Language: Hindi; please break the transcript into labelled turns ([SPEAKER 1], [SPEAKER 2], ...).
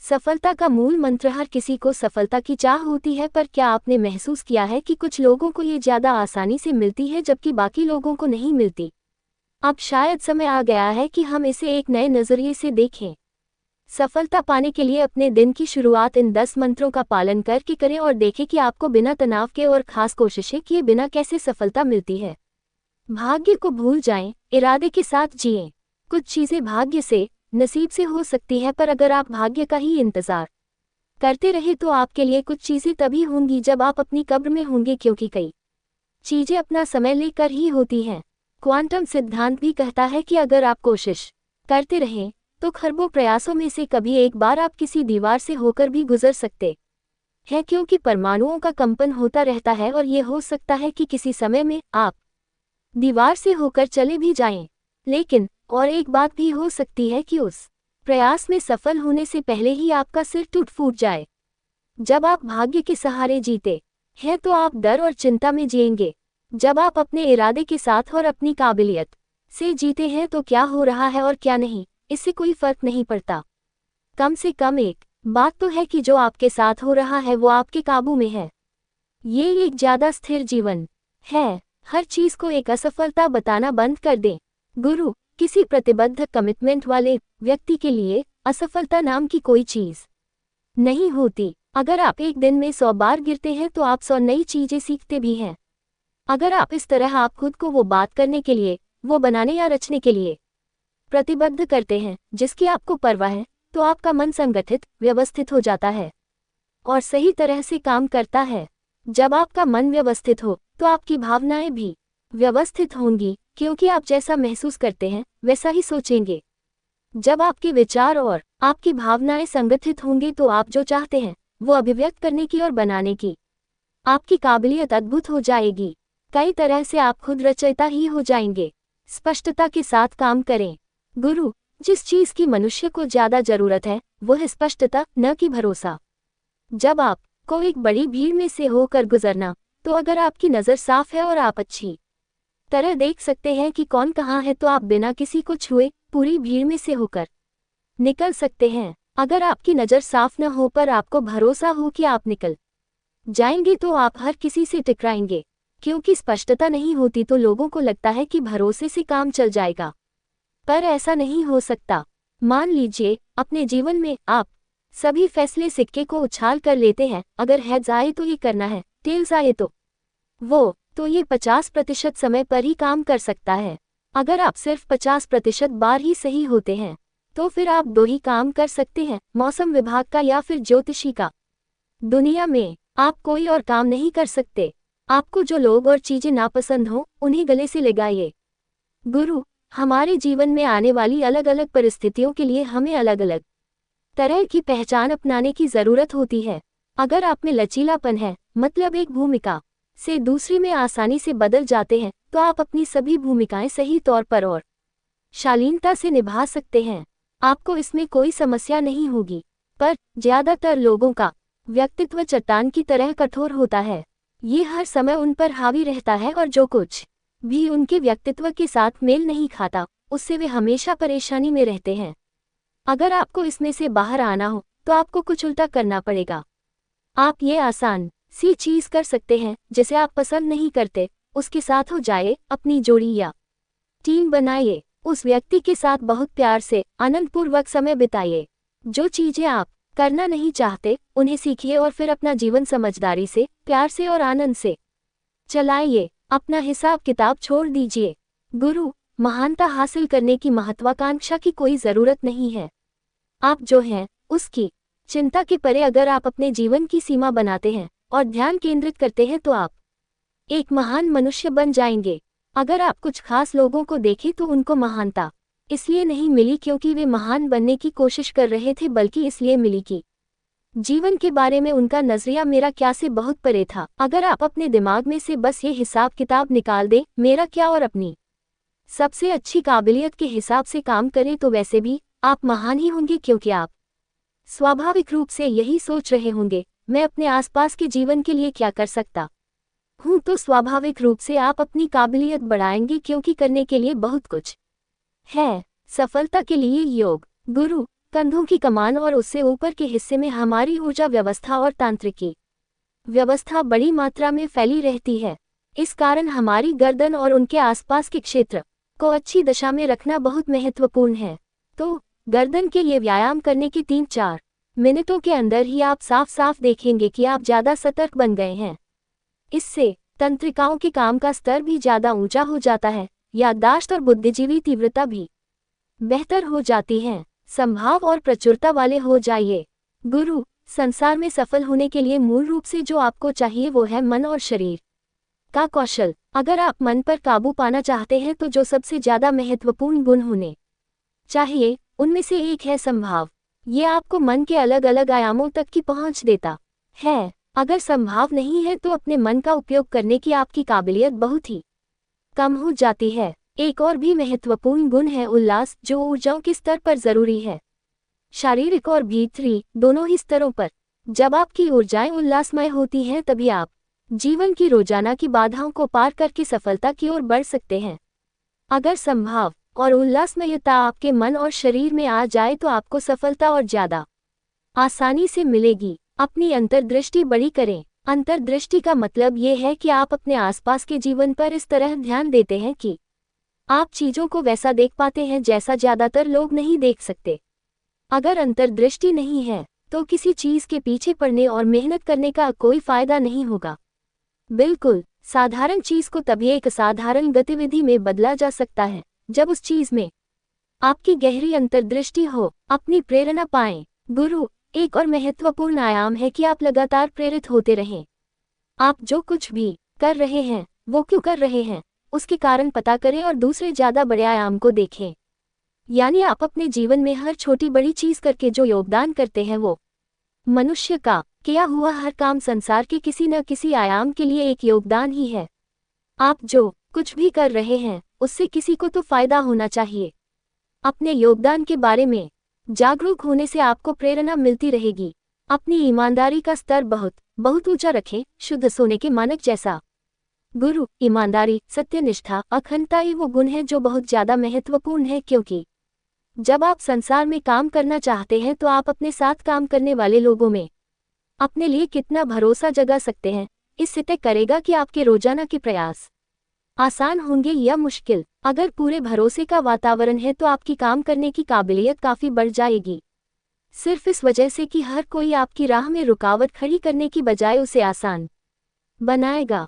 [SPEAKER 1] सफलता का मूल मंत्र हर किसी को सफलता की चाह होती है, पर क्या आपने महसूस किया है कि कुछ लोगों को ये ज़्यादा आसानी से मिलती है जबकि बाकी लोगों को नहीं मिलती। अब शायद समय आ गया है कि हम इसे एक नए नज़रिए से देखें। सफलता पाने के लिए अपने दिन की शुरुआत इन 10 मंत्रों का पालन करके करें और देखें कि आपको बिना तनाव के और खास कोशिशें किए बिना कैसे सफलता मिलती है। भाग्य को भूल जाएं, इरादे के साथ जिएं। कुछ चीज़ें भाग्य से, नसीब से हो सकती है, पर अगर आप भाग्य का ही इंतजार करते रहे तो आपके लिए कुछ चीज़ें तभी होंगी जब आप अपनी कब्र में होंगे, क्योंकि कई चीज़ें अपना समय लेकर ही होती हैं। क्वांटम सिद्धांत भी कहता है कि अगर आप कोशिश करते रहें तो खरबों प्रयासों में से कभी एक बार आप किसी दीवार से होकर भी गुजर सकते हैं, क्योंकि परमाणुओं का कंपन होता रहता है और ये हो सकता है कि किसी समय में आप दीवार से होकर चले भी जाएं। लेकिन और एक बात भी हो सकती है कि उस प्रयास में सफल होने से पहले ही आपका सिर टूट फूट जाए। जब आप भाग्य के सहारे जीते हैं तो आप डर और चिंता में जिएंगे। जब आप अपने इरादे के साथ और अपनी काबिलियत से जीते हैं तो क्या हो रहा है और क्या नहीं, इससे कोई फर्क नहीं पड़ता। कम से कम एक बात तो है कि जो आपके साथ हो रहा है वो आपके काबू में है। ये एक ज़्यादा स्थिर जीवन है। हर चीज़ को एक असफलता बताना बंद कर दें। गुरु, किसी प्रतिबद्ध कमिटमेंट वाले व्यक्ति के लिए असफलता नाम की कोई चीज़ नहीं होती। अगर आप एक दिन में 100 बार गिरते हैं तो आप 100 नई चीज़ें सीखते भी हैं। अगर आप इस तरह आप खुद को वो बात करने के लिए, वो बनाने या रचने के लिए प्रतिबद्ध करते हैं जिसकी आपको परवाह है, तो आपका मन संगठित, व्यवस्थित हो जाता है और सही तरह से काम करता है। जब आपका मन व्यवस्थित हो तो आपकी भावनाएं भी व्यवस्थित होंगी, क्योंकि आप जैसा महसूस करते हैं वैसा ही सोचेंगे। जब आपके विचार और आपकी भावनाएं संगठित होंगे तो आप जो चाहते हैं वो अभिव्यक्त करने की और बनाने की आपकी काबिलियत अद्भुत हो जाएगी। कई तरह से आप खुद रचयिता ही हो जाएंगे। स्पष्टता के साथ काम करें। गुरु, जिस चीज़ की मनुष्य को ज़्यादा ज़रूरत है वो है स्पष्टता, न कि भरोसा। जब आप को एक बड़ी भीड़ में से होकर गुजरना, तो अगर आपकी नज़र साफ है और आप अच्छी तरह देख सकते हैं कि कौन कहाँ है, तो आप बिना किसी को छुए पूरी भीड़ में से होकर निकल सकते हैं। अगर आपकी नज़र साफ न हो पर आपको भरोसा हो कि आप निकल जाएंगे तो आप हर किसी से टकराएंगे। क्योंकि स्पष्टता नहीं होती तो लोगों को लगता है कि भरोसे से काम चल जाएगा, पर ऐसा नहीं हो सकता। मान लीजिए अपने जीवन में आप सभी फैसले सिक्के को उछाल कर लेते हैं। अगर हेड्स आए तो ये करना है, टेल्स आए तो ये 50% समय पर ही काम कर सकता है। अगर आप सिर्फ 50% बार ही सही होते हैं तो फिर आप 2 ही काम कर सकते हैं, मौसम विभाग का या फिर ज्योतिषी का। दुनिया में आप कोई और काम नहीं कर सकते। आपको जो लोग और चीजें नापसंद हो उन्हें गले से लगाइए। गुरु, हमारे जीवन में आने वाली अलग अलग परिस्थितियों के लिए हमें अलग अलग तरह की पहचान अपनाने की ज़रूरत होती है। अगर आप में लचीलापन है, मतलब एक भूमिका से दूसरी में आसानी से बदल जाते हैं, तो आप अपनी सभी भूमिकाएं सही तौर पर और शालीनता से निभा सकते हैं। आपको इसमें कोई समस्या नहीं होगी। पर ज़्यादातर लोगों का व्यक्तित्व चट्टान की तरह कठोर होता है। ये हर समय उन पर हावी रहता है और जो कुछ भी उनके व्यक्तित्व के साथ मेल नहीं खाता उससे वे हमेशा परेशानी में रहते हैं। अगर आपको इसमें से बाहर आना हो तो आपको कुछ उल्टा करना पड़ेगा। आप ये आसान सी चीज़ कर सकते हैं जिसे आप पसंद नहीं करते, उसके साथ हो जाए, अपनी जोड़ी या टीम बनाइए। उस व्यक्ति के साथ बहुत प्यार से आनंदपूर्वक समय बिताइए। जो चीज़ें आप करना नहीं चाहते उन्हें सीखिए और फिर अपना जीवन समझदारी से, प्यार से और आनंद से चलाइए। अपना हिसाब किताब छोड़ दीजिए। गुरु, महानता हासिल करने की महत्वाकांक्षा की कोई ज़रूरत नहीं है। आप जो हैं उसकी चिंता के परे अगर आप अपने जीवन की सीमा बनाते हैं और ध्यान केंद्रित करते हैं तो आप एक महान मनुष्य बन जाएंगे। अगर आप कुछ खास लोगों को देखें तो उनको महानता इसलिए नहीं मिली क्योंकि वे महान बनने की कोशिश कर रहे थे, बल्कि इसलिए मिली कि जीवन के बारे में उनका नजरिया मेरा क्या से बहुत परे था। अगर आप अपने दिमाग में से बस ये हिसाब किताब निकाल दें, मेरा क्या, और अपनी सबसे अच्छी काबिलियत के हिसाब से काम करें, तो वैसे भी आप महान ही होंगे, क्योंकि आप स्वाभाविक रूप से यही सोच रहे होंगे, मैं अपने आसपास के जीवन के लिए क्या कर सकता हूँ। तो स्वाभाविक रूप से आप अपनी काबिलियत बढ़ाएंगे, क्योंकि करने के लिए बहुत कुछ है। सफलता के लिए योग। गुरु, कंधों की कमान और उससे ऊपर के हिस्से में हमारी ऊर्जा व्यवस्था और तांत्रिकी व्यवस्था बड़ी मात्रा में फैली रहती है। इस कारण हमारी गर्दन और उनके आसपास के क्षेत्र को अच्छी दशा में रखना बहुत महत्वपूर्ण है। तो गर्दन के लिए व्यायाम करने के 3-4 मिनटों के अंदर ही आप साफ साफ देखेंगे कि आप ज़्यादा सतर्क बन गए हैं। इससे तंत्रिकाओं के काम का स्तर भी ज़्यादा ऊंचा हो जाता है, याददाश्त और बुद्धिजीवी तीव्रता भी बेहतर हो जाती है। संभाव और प्रचुरता वाले हो जाइए। गुरु, संसार में सफल होने के लिए मूल रूप से जो आपको चाहिए वो है मन और शरीर का कौशल। अगर आप मन पर काबू पाना चाहते हैं तो जो सबसे ज़्यादा महत्वपूर्ण गुण होने चाहिए उनमें से एक है संभाव। ये आपको मन के अलग अलग आयामों तक की पहुंच देता है। अगर संभाव नहीं है तो अपने मन का उपयोग करने की आपकी काबिलियत बहुत ही कम हो जाती है। एक और भी महत्वपूर्ण गुण है उल्लास, जो ऊर्जाओं के स्तर पर जरूरी है, शारीरिक और भीतरी दोनों ही स्तरों पर। जब आपकी ऊर्जाएं उल्लासमय होती हैं तभी आप जीवन की रोजाना की बाधाओं को पार करके सफलता की ओर बढ़ सकते हैं। अगर संभाव और उल्लासमयता आपके मन और शरीर में आ जाए तो आपको सफलता और ज्यादा आसानी से मिलेगी। अपनी अंतर्दृष्टि बड़ी करें। अंतर्दृष्टि का मतलब ये है कि आप अपने आसपास के जीवन पर इस तरह ध्यान देते हैं कि आप चीजों को वैसा देख पाते हैं जैसा ज्यादातर लोग नहीं देख सकते। अगर अंतर्दृष्टि नहीं है तो किसी चीज के पीछे पड़ने और मेहनत करने का कोई फायदा नहीं होगा। बिल्कुल साधारण चीज को तभी एक असाधारण गतिविधि में बदला जा सकता है जब उस चीज में आपकी गहरी अंतर्दृष्टि हो। अपनी प्रेरणा पाएं। गुरु, एक और महत्वपूर्ण आयाम है कि आप लगातार प्रेरित होते रहें। आप जो कुछ भी कर रहे हैं वो क्यों कर रहे हैं उसके कारण पता करें और दूसरे ज्यादा बड़े आयाम को देखें। यानी आप अपने जीवन में हर छोटी बड़ी चीज करके जो योगदान करते हैं वो मनुष्य का किया हुआ हर काम संसार के किसी न किसी आयाम के लिए एक योगदान ही है। आप जो कुछ भी कर रहे हैं उससे किसी को तो फायदा होना चाहिए। अपने योगदान के बारे में जागरूक होने से आपको प्रेरणा मिलती रहेगी। अपनी ईमानदारी का स्तर बहुत बहुत ऊंचा रखें, शुद्ध सोने के मानक जैसा। गुरु, ईमानदारी, सत्यनिष्ठा, अखंडता ये वो गुण है जो बहुत ज्यादा महत्वपूर्ण है, क्योंकि जब आप संसार में काम करना चाहते हैं तो आप अपने साथ काम करने वाले लोगों में अपने लिए कितना भरोसा जगा सकते हैं, इससे तय करेगा कि आपके रोजाना के प्रयास आसान होंगे या मुश्किल। अगर पूरे भरोसे का वातावरण है तो आपकी काम करने की काबिलियत काफी बढ़ जाएगी, सिर्फ इस वजह से कि हर कोई आपकी राह में रुकावट खड़ी करने की बजाय उसे आसान बनाएगा।